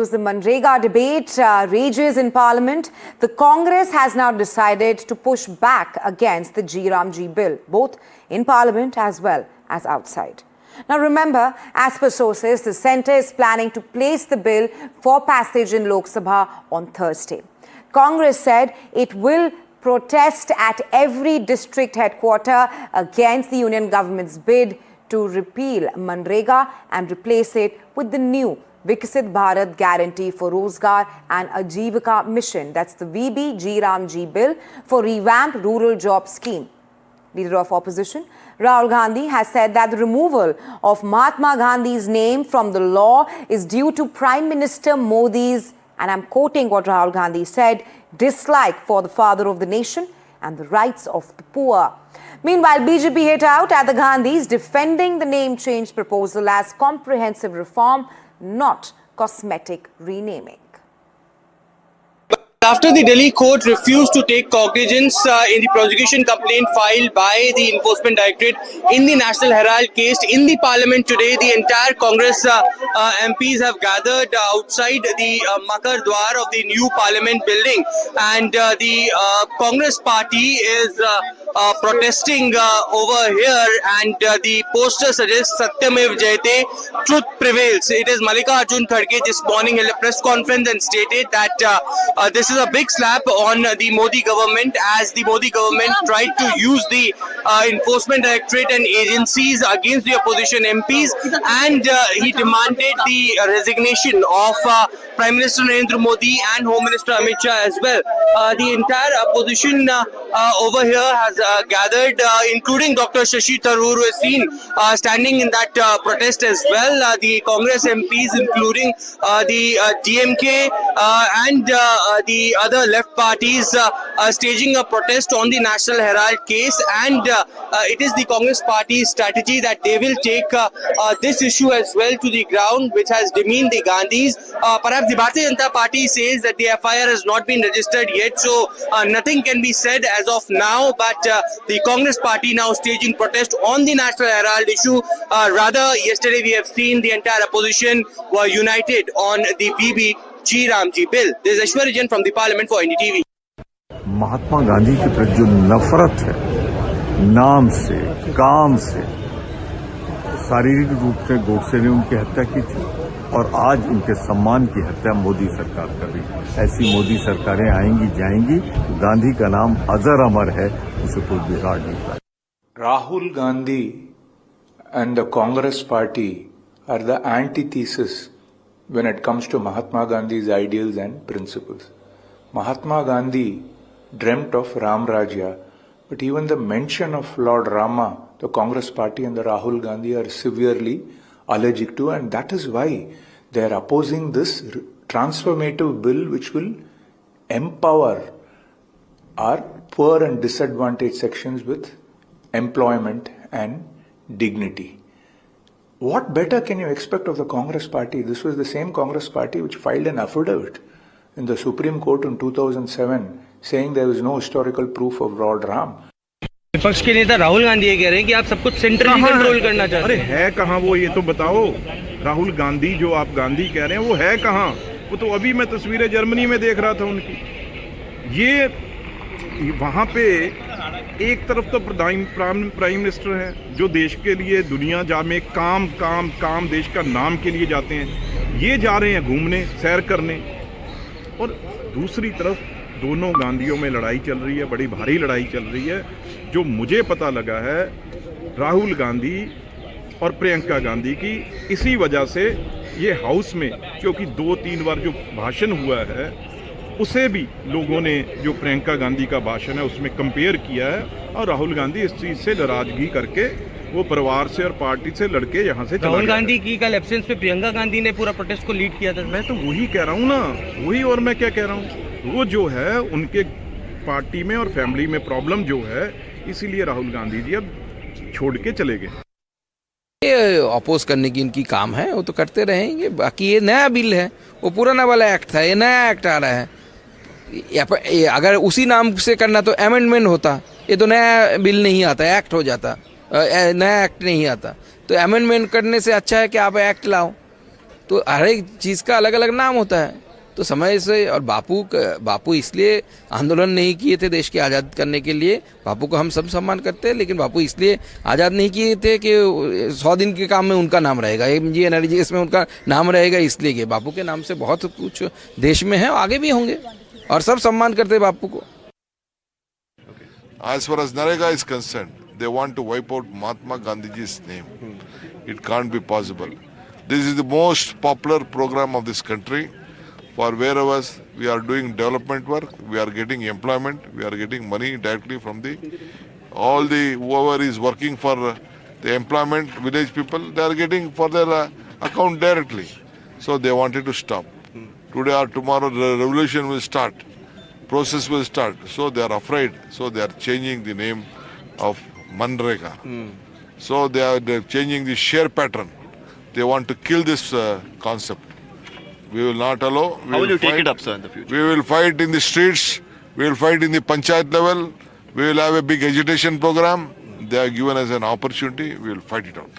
The Manrega debate rages in Parliament. The Congress has now decided to push back against the G Ramji bill, both in Parliament as well as outside. Now remember, as per sources, the centre is planning to place the bill for passage in Lok Sabha on Thursday. Congress said it will protest at every district headquarter against the union government's bid to repeal Manrega and replace it with the new Viksit Bharat Guarantee for Rozgar and Ajivika Mission. That's the VB G Ramji bill for revamped rural job scheme. Leader of opposition Rahul Gandhi has said that the removal of Mahatma Gandhi's name from the law is due to Prime Minister Modi's, and I'm quoting what Rahul Gandhi said, dislike for the father of the nation and the rights of the poor. Meanwhile, BJP hit out at the Gandhis, defending the name change proposal as comprehensive reform, not cosmetic renaming. After the Delhi court refused to take cognizance in the prosecution complaint filed by the Enforcement Directorate in the National Herald case in the Parliament today, the entire Congress MPs have gathered outside the Makar Dwar of the new Parliament building, and the Congress party is protesting over here, and the poster suggests Satyamev Jayate, truth prevails. It is Mallikarjun Kharge this morning held a press conference and stated that this is a big slap on the Modi government, as the Modi government tried to use the Enforcement Directorate and agencies against the opposition MPs, and he demanded the resignation of Prime Minister Narendra Modi and Home Minister Amit Shah as well. The entire opposition over here has gathered, including Dr. Shashi Tharoor, who is seen standing in that protest as well. The Congress MPs, including the DMK and the other left parties, staging a protest on the National Herald case, and it is the Congress party's strategy that they will take this issue as well to the ground, which has demeaned the Gandhis. Perhaps the Bharatiya Janata Party says that the FIR has not been registered yet, so nothing can be said as of now, but the Congress party now staging protest on the National Herald issue. Rather, yesterday we have seen the entire opposition were united on the VB G Ramji bill. This is Ashwarya Jain from the Parliament for NDTV. Mahatma Gandhi के प्रति जो नफरत है, नाम से, काम से, शारीरिक रूप से गोडसे ने उनकी हत्या की थी, और आज उनके सम्मान की हत्या मोदी सरकार कर रही है। ऐसी मोदी सरकारें आएंगी जाएंगी, गांधी का नाम अजर अमर है, उसे कोई बिगाड़ नहीं पाएगा। Rahul Gandhi and the Congress party are the antithesis when it comes to Mahatma Gandhi's ideals and principles. Mahatma Gandhi dreamt of Ram Rajya, but even the mention of Lord Rama, the Congress party and the Rahul Gandhi are severely allergic to, and that is why they are opposing this transformative bill which will empower our poor and disadvantaged sections with employment and dignity. What better can you expect of the Congress party? This was the same Congress party which filed an affidavit in the Supreme Court in 2007 saying there was no historical proof of Lord Ram. विपक्ष के नेता राहुल गांधी ये कह रहे हैं कि आप सब कुछ सेंट्रली कंट्रोल करना चाहते हैं। अरे है कहाँ वो, ये तो बताओ। राहुल गांधी जो आप गांधी कह रहे हैं वो है कहाँ? वो तो अभी मैं तस्वीरें जर्मनी में देख रहा था उनकी। ये वहाँ पे एक तरफ तो प्राइम मिनिस्टर हैं जो देश के लिए दुनिया जा में काम काम काम देश का नाम के लिए जाते हैं, ये जा रहे हैं घूमने सैर करने, और दूसरी तरफ दोनों गांधियों में लड़ाई चल रही है, बड़ी भारी लड़ाई चल रही है। जो मुझे पता लगा है राहुल गांधी और प्रियंका गांधी की इसी वजह से ये हाउस में, क्योंकि 2-3 बार जो भाषण हुआ है उसे भी लोगों ने, जो प्रियंका गांधी का भाषण है उसमें कंपेयर किया है, और राहुल गांधी इस चीज़ से नाराजगी करके वो परिवार से और पार्टी से लड़के यहाँ से चला गया। राहुल गांधी की कल एब्सेंस पे प्रियंका गांधी ने पूरा प्रोटेस्ट को लीड किया था। मैं तो वही कह रहा हूँ ना, वही, और मैं क्या कह रहा हूँ, वो जो है उनके पार्टी में और फैमिली में प्रॉब्लम जो है, इसीलिए राहुल गांधी जी अब छोड़ के चले गए। ये अपोज करने की इनकी काम है, वो तो करते रहेंगे। बाकी ये नया बिल है, वो पुराना वाला एक्ट था, ये नया एक्ट आ रहा है। अगर उसी नाम से करना तो अमेंडमेंट होता, ये तो नया बिल नहीं आता, एक्ट हो जाता, नया एक्ट नहीं आता। तो अमेंडमेंट करने से अच्छा है कि आप एक्ट लाओ। तो हर एक चीज़ का अलग अलग नाम होता है। तो समय से, और बापू इसलिए आंदोलन नहीं किए थे देश के आज़ाद करने के लिए, बापू को हम सब सम्मान करते हैं, लेकिन बापू इसलिए आज़ाद नहीं किए थे कि 100 दिन के काम में उनका नाम रहेगा, एमजी एनर्जी इसमें उनका नाम रहेगा, इसलिए कि बापू के नाम से बहुत कुछ देश में है, आगे भी होंगे, और सब सम्मान करते हैं बापू को। As far as Narega is concerned, they want to wipe out Mahatma Gandhiji's name. It can't be possible. This is the most popular program of this country. For wherever we are doing development work, we are getting employment, we are getting money directly from whoever is working for the employment, village people, they are getting for their account directly. So they wanted to stop. Today or tomorrow the revolution will start. Process will start. So they are afraid. So they are changing the name of Manrega. So they're changing the share pattern. They want to kill this concept. We will not allow. How will you take it up, sir, in the future? We will fight in the streets. We will fight in the panchayat level. We will have a big agitation program. They are given us an opportunity. We will fight it out.